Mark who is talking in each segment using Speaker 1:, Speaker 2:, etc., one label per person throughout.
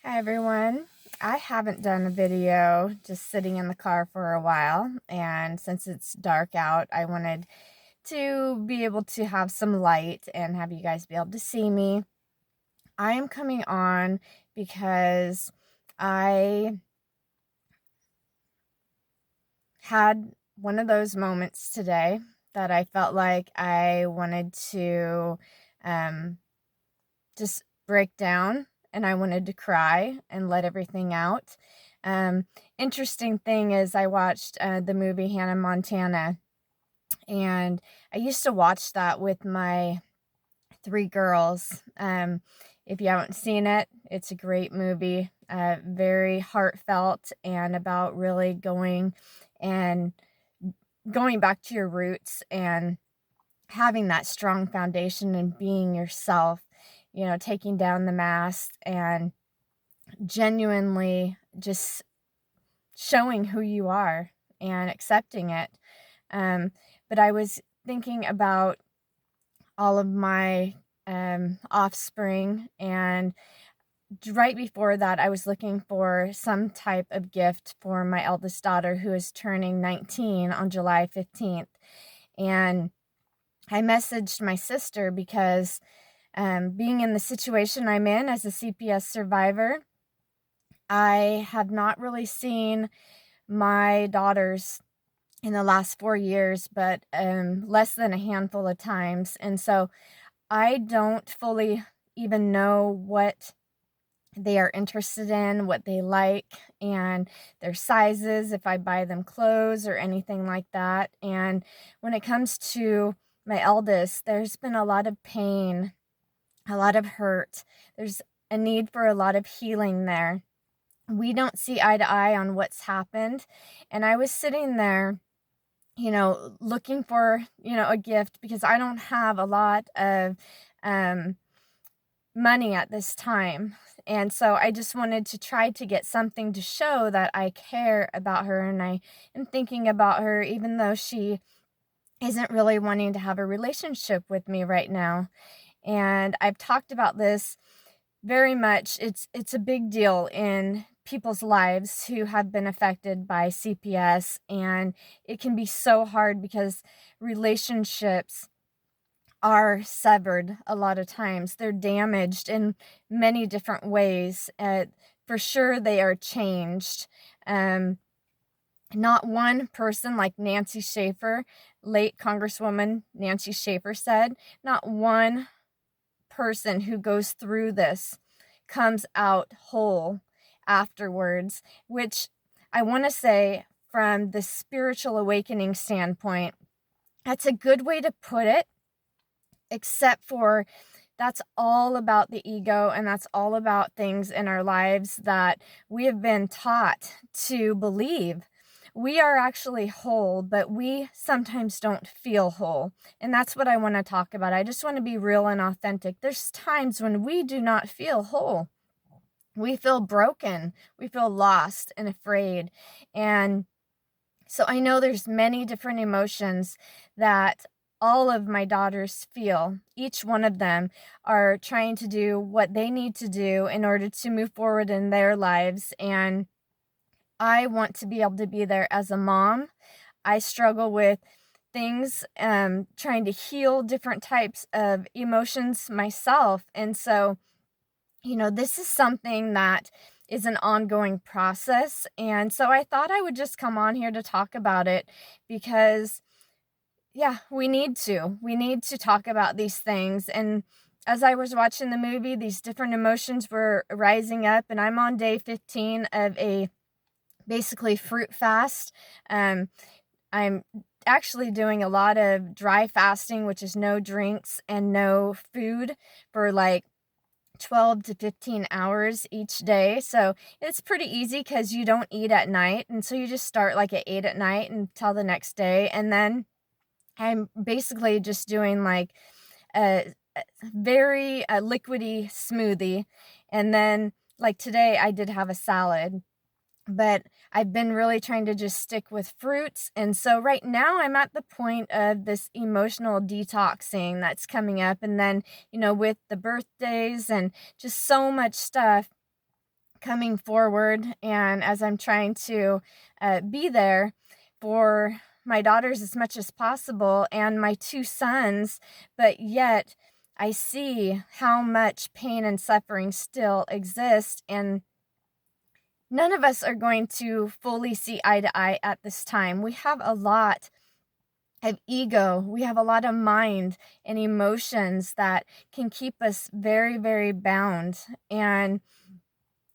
Speaker 1: Hi everyone. I haven't done a video just sitting in the car for a while, and since it's dark out, I wanted to be able to have some light and have you guys be able to see me. I am coming on because I had one of those moments today that I felt like I wanted to just break down, and I wanted to cry and let everything out. Interesting thing is I watched the movie Hannah Montana, and I used to watch that with my three girls. If you haven't seen it, it's a great movie, very heartfelt and about really and going back to your roots and having that strong foundation and being yourself, taking down the mask and genuinely just showing who you are and accepting it. But I was thinking about all of my offspring, and right before that, I was looking for some type of gift for my eldest daughter, who is turning 19 on July 15th. And I messaged my sister because being in the situation I'm in as a CPS survivor, I have not really seen my daughters in the last 4 years, but less than a handful of times. And so I don't fully even know what they are interested in, what they like, and their sizes, if I buy them clothes or anything like that. And when it comes to my eldest, there's been a lot of pain, a lot of hurt. There's a need for a lot of healing there. We don't see eye to eye on what's happened. And I was sitting there, looking for, a gift, because I don't have a lot of money at this time. And so I just wanted to try to get something to show that I care about her and I am thinking about her, even though she isn't really wanting to have a relationship with me right now. And I've talked about this very much. It's a big deal in people's lives who have been affected by CPS, and it can be so hard because relationships are severed a lot of times. They're damaged in many different ways. For sure, they are changed. Not one person, like Nancy Schaefer, late Congresswoman Nancy Schaefer said, not one person who goes through this comes out whole afterwards, which I want to say, from the spiritual awakening standpoint, that's a good way to put it, except for that's all about the ego, and that's all about things in our lives that we have been taught to believe. We are actually whole, but we sometimes don't feel whole. And that's what I want to talk about. I just want to be real and authentic. There's times when we do not feel whole. We feel broken. We feel lost and afraid. And so I know there's many different emotions that all of my daughters feel. Each one of them are trying to do what they need to do in order to move forward in their lives. And I want to be able to be there as a mom. I struggle with things, trying to heal different types of emotions myself. And so, this is something that is an ongoing process. And so I thought I would just come on here to talk about it because, yeah, we need to. We need to talk about these things. And as I was watching the movie, these different emotions were rising up, and I'm on day 15 of a basically fruit fast. I'm actually doing a lot of dry fasting, which is no drinks and no food for like 12 to 15 hours each day. So it's pretty easy because you don't eat at night. And so you just start like at 8 at night until the next day. And then I'm basically just doing like a very liquidy smoothie. And then like today I did have a salad, but I've been really trying to just stick with fruits. And so right now I'm at the point of this emotional detoxing that's coming up. And then, with the birthdays and just so much stuff, coming forward, and as I'm trying to be there for my daughters as much as possible and my 2 sons, but yet I see how much pain and suffering still exists, and none of us are going to fully see eye to eye at this time. We have a lot of ego. We have a lot of mind and emotions that can keep us very, very bound. And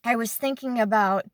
Speaker 1: I was thinking about,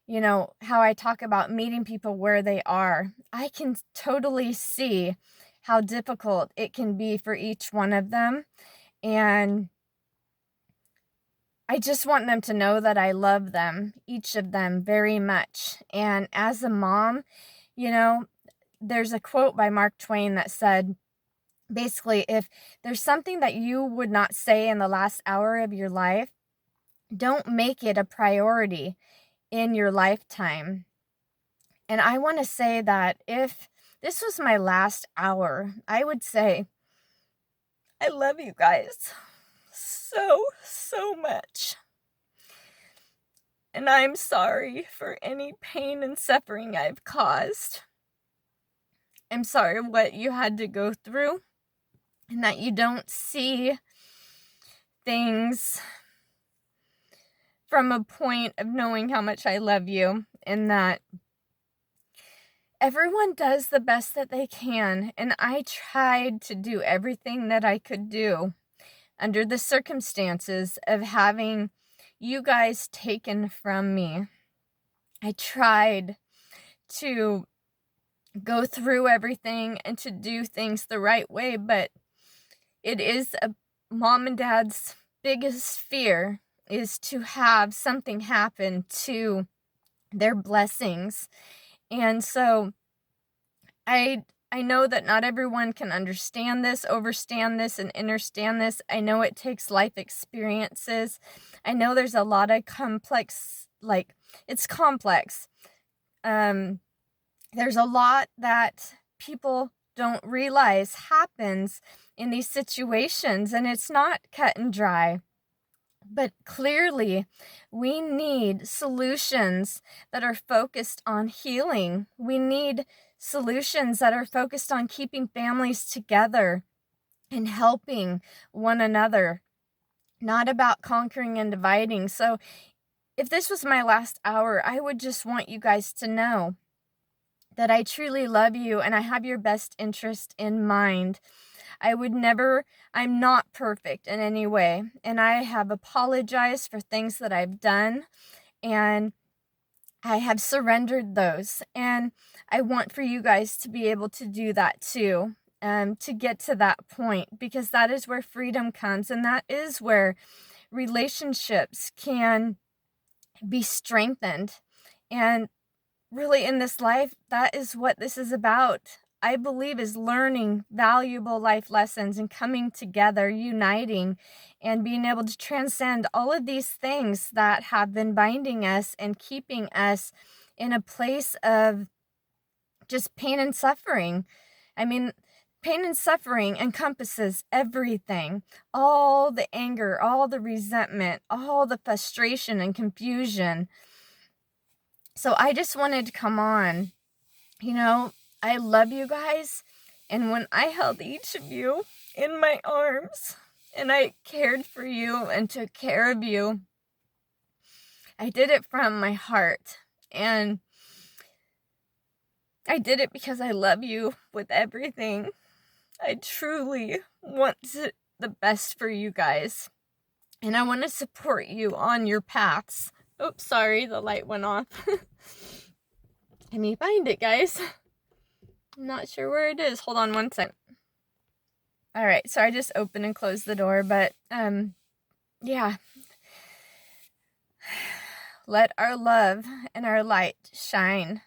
Speaker 1: how I talk about meeting people where they are. I can totally see how difficult it can be for each one of them. And I just want them to know that I love them, each of them, very much. And as a mom, there's a quote by Mark Twain that said, basically, if there's something that you would not say in the last hour of your life, don't make it a priority in your lifetime. And I want to say that if this was my last hour, I would say, I love you guys so, so much. And I'm sorry for any pain and suffering I've caused. I'm sorry what you had to go through, and that you don't see things from a point of knowing how much I love you, and that everyone does the best that they can. And I tried to do everything that I could do under the circumstances of having you guys taken from me. I tried to go through everything and to do things the right way, but it is a mom and dad's biggest fear is to have something happen to their blessings. And so I know that not everyone can understand this, overstand this, and understand this. I know it takes life experiences. I know there's a lot of complex, it's complex. There's a lot that people don't realize happens in these situations, and it's not cut and dry. But clearly, we need solutions that are focused on healing. We need solutions that are focused on keeping families together and helping one another, not about conquering and dividing. So if this was my last hour, I would just want you guys to know that I truly love you and I have your best interest in mind. I'm not perfect in any way, and I have apologized for things that I've done, and I have surrendered those, and I want for you guys to be able to do that too, to get to that point, because that is where freedom comes, and that is where relationships can be strengthened. And really, in this life, that is what this is about. I believe is learning valuable life lessons and coming together, uniting, and being able to transcend all of these things that have been binding us and keeping us in a place of just pain and suffering. I mean, pain and suffering encompasses everything, all the anger, all the resentment, all the frustration and confusion. So I just wanted to come on. I love you guys. And when I held each of you in my arms and I cared for you and took care of you, I did it from my heart. And I did it because I love you with everything. I truly want the best for you guys. And I want to support you on your paths. Oops, sorry, the light went off. Let me find it, guys. I'm not sure where it is. Hold on one second. All right, so I just opened and closed the door, but yeah. Let our love and our light shine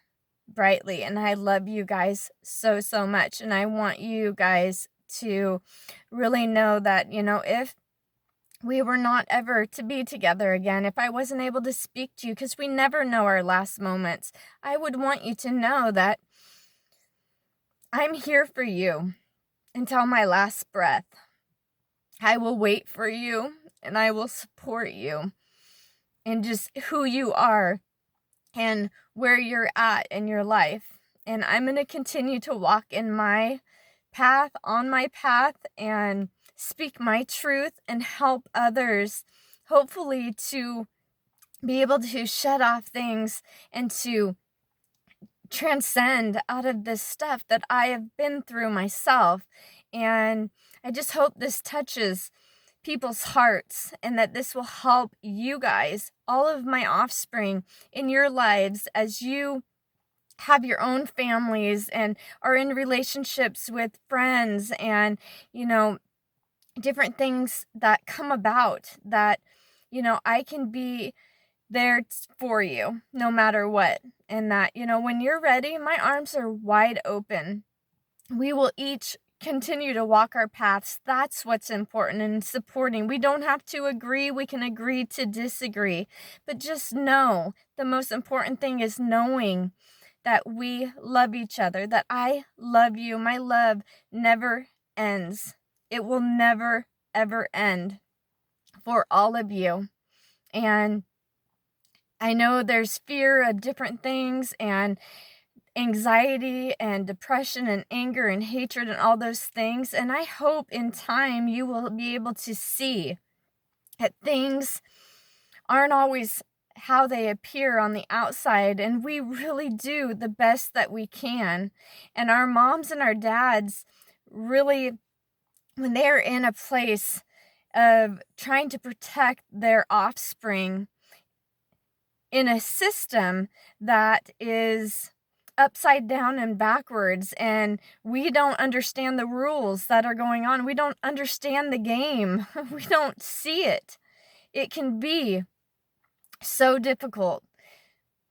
Speaker 1: brightly, and I love you guys so, so much, and I want you guys to really know that, if we were not ever to be together again, if I wasn't able to speak to you, because we never know our last moments, I would want you to know that I'm here for you until my last breath. I will wait for you and I will support you. and just who you are and where you're at in your life. And I'm going to continue to walk in my path, on my path, and speak my truth and help others, hopefully, to be able to shut off things and to transcend out of this stuff that I have been through myself. And I just hope this touches people's hearts and that this will help you guys, all of my offspring, in your lives as you have your own families and are in relationships with friends and, different things that come about that, I can be there for you no matter what. And that, when you're ready, my arms are wide open. We will each continue to walk our paths. That's what's important, and supporting. We don't have to agree. We can agree to disagree. But just know the most important thing is knowing that we love each other, that I love you. My love never ends. It will never, ever end for all of you. And I know there's fear of different things and anxiety and depression and anger and hatred and all those things. And I hope in time you will be able to see that things aren't always how they appear on the outside, and we really do the best that we can. And our moms and our dads really, when they're in a place of trying to protect their offspring in a system that is upside down and backwards, and we don't understand the rules that are going on, we don't understand the game, we don't see it, it can be so difficult.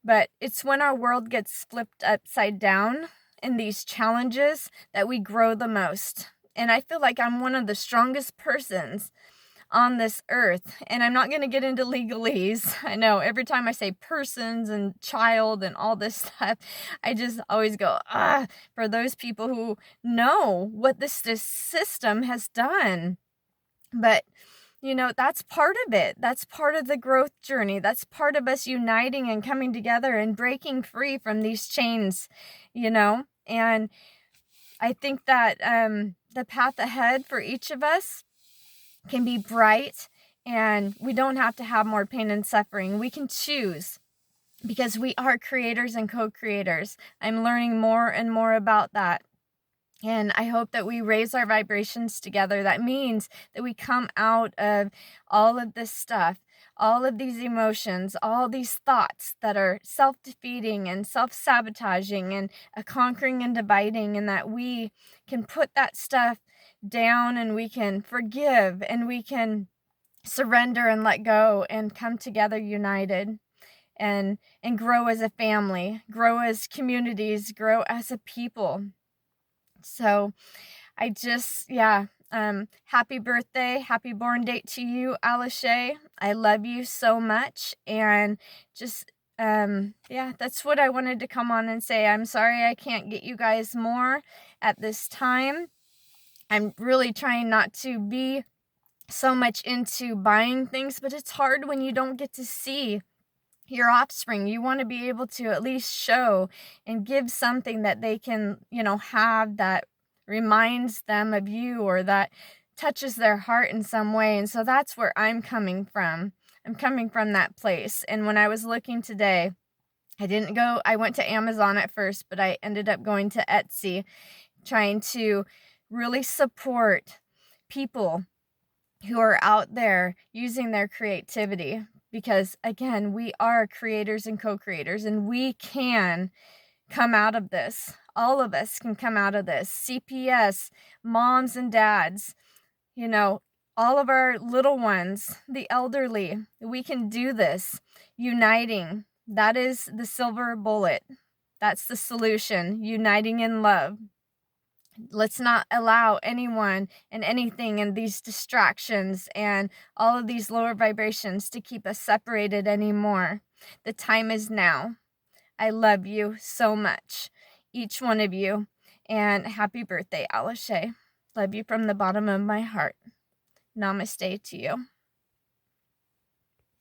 Speaker 1: But it's when our world gets flipped upside down in these challenges that we grow the most. And I feel like I'm one of the strongest persons on this earth. And I'm not going to get into legalese. I know every time I say persons and child and all this stuff, I just always go, for those people who know what this system has done. But that's part of it. That's part of the growth journey. That's part of us uniting and coming together and breaking free from these chains, And I think that the path ahead for each of us can be bright, and we don't have to have more pain and suffering. We can choose, because we are creators and co-creators. I'm learning more and more about that. And I hope that we raise our vibrations together. That means that we come out of all of this stuff, all of these emotions, all these thoughts that are self-defeating and self-sabotaging and conquering and dividing, and that we can put that stuff down and we can forgive and we can surrender and let go and come together united and grow as a family, grow as communities, grow as a people. So I just, happy birthday, happy born date to you, Alishae. I love you so much. And just, that's what I wanted to come on and say. I'm sorry I can't get you guys more at this time. I'm really trying not to be so much into buying things, but it's hard when you don't get to see your offspring. You want to be able to at least show and give something that they can, have that reminds them of you or that touches their heart in some way. And so that's where I'm coming from. I'm coming from that place. And when I was looking today, I went to Amazon at first, but I ended up going to Etsy, trying to really support people who are out there using their creativity. Because again, we are creators and co-creators, and we can come out of this. All of us can come out of this. CPS, moms and dads, all of our little ones, the elderly, we can do this. Uniting, that is the silver bullet. That's the solution. Uniting in love. Let's not allow anyone and anything and these distractions and all of these lower vibrations to keep us separated anymore. The time is now. I love you so much, each one of you. And happy birthday, Alishae. Love you from the bottom of my heart. Namaste to you.